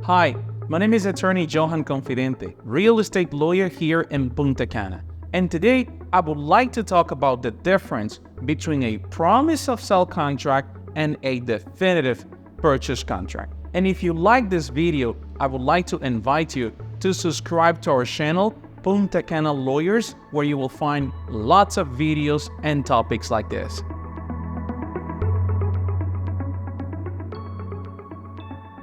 Hi, my name is Attorney Johan Confidente, real estate lawyer here in Punta Cana. And today, I would like to talk about the difference between a promise of sale contract and a definitive purchase contract. And if you like this video, I would like to invite you to subscribe to our channel, Punta Cana Lawyers, where you will find lots of videos and topics like this.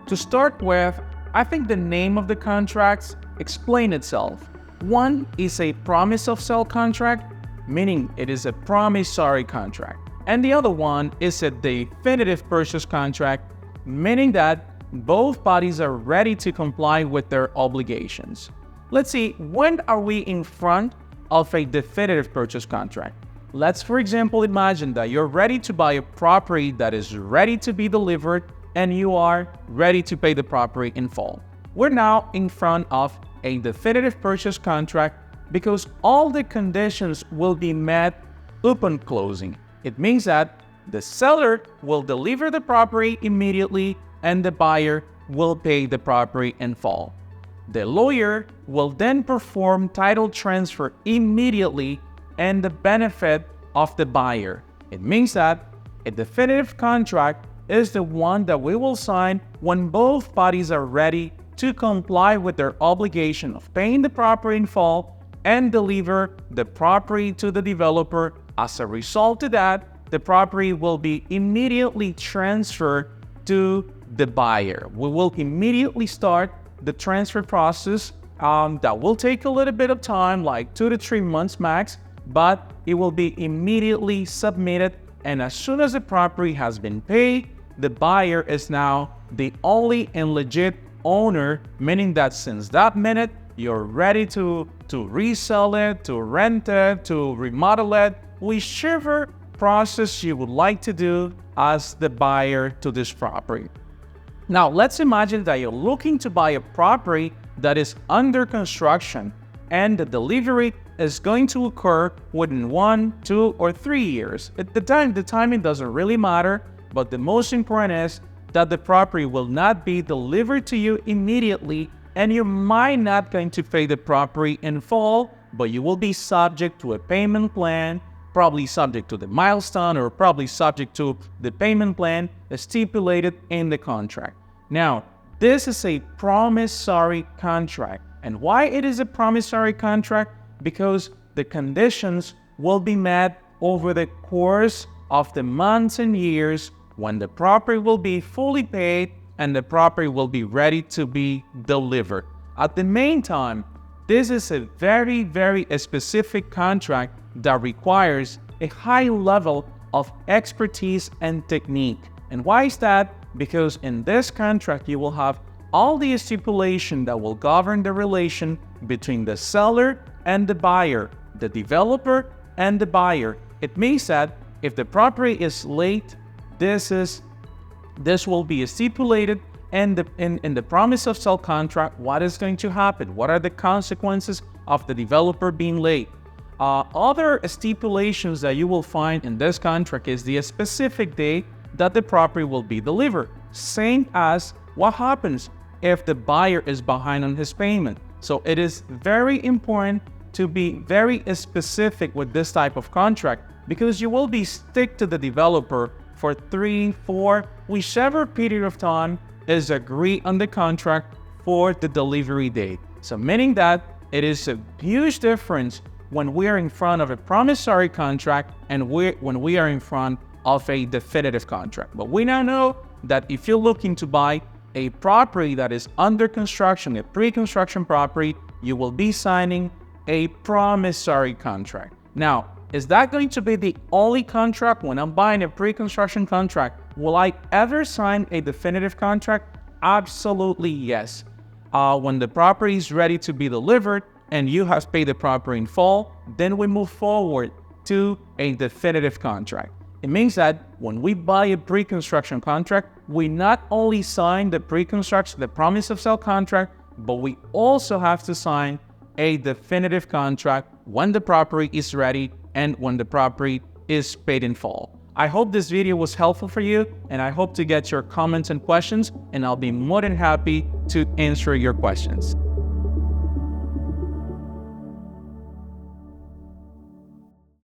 To start with, I think the name of the contracts explain itself. One is a promise of sale contract, meaning it is a promissory contract. And the other one is a definitive purchase contract, meaning that both parties are ready to comply with their obligations. Let's see, when are we in front of a definitive purchase contract? Let's, for example, imagine that you're ready to buy a property that is ready to be delivered and you are ready to pay the property in full. We're now in front of a definitive purchase contract because all the conditions will be met upon closing. It means that the seller will deliver the property immediately and the buyer will pay the property in full. The lawyer will then perform title transfer immediately and the benefit of the buyer. It means that a definitive contract is the one that we will sign when both parties are ready to comply with their obligation of paying the property in full and deliver the property to the developer. As a result of that, the property will be immediately transferred to the buyer. We will immediately start the transfer process. That will take a little bit of time, like 2 to 3 months max, but it will be immediately submitted. And as soon as the property has been paid, the buyer is now the only and legit owner, meaning that since that minute, you're ready to resell it, to rent it, to remodel it, whichever process you would like to do as the buyer to this property. Now, let's imagine that you're looking to buy a property that is under construction and the delivery is going to occur within 1, 2, or 3 years. The timing doesn't really matter, but the most important is that the property will not be delivered to you immediately and you might not going to pay the property in full, but you will be subject to a payment plan, probably subject to the milestone or probably subject to the payment plan stipulated in the contract. Now, this is a promissory contract. And why it is a promissory contract? Because the conditions will be met over the course of the months and years when the property will be fully paid and the property will be ready to be delivered. At the meantime, this is a very specific contract that requires a high level of expertise and technique. And why is that? Because in this contract, you will have all the stipulations that will govern the relation between the seller and the buyer, the developer and the buyer. It means that if the property is late, this will be stipulated in the promise of sale contract. What is going to happen? What are the consequences of the developer being late? Other stipulations that you will find in this contract is the specific date that the property will be delivered. Same as what happens if the buyer is behind on his payment. So it is very important to be very specific with this type of contract because you will be stick to the developer for 3, 4, whichever period of time is agreed on the contract for the delivery date. So meaning that it is a huge difference when we are in front of a promissory contract and when we are in front of a definitive contract. But we now know that if you're looking to buy a property that is under construction, a pre-construction property, you will be signing a promissory contract. Now, is that going to be the only contract when I'm buying a pre-construction contract? Will I ever sign a definitive contract? Absolutely yes. When the property is ready to be delivered and you have paid the property in full, then we move forward to a definitive contract. It means that when we buy a pre-construction contract, we not only sign the pre-construction, the promise of sale contract, but we also have to sign a definitive contract when the property is ready and when the property is paid in full. I hope this video was helpful for you, and I hope to get your comments and questions, and I'll be more than happy to answer your questions.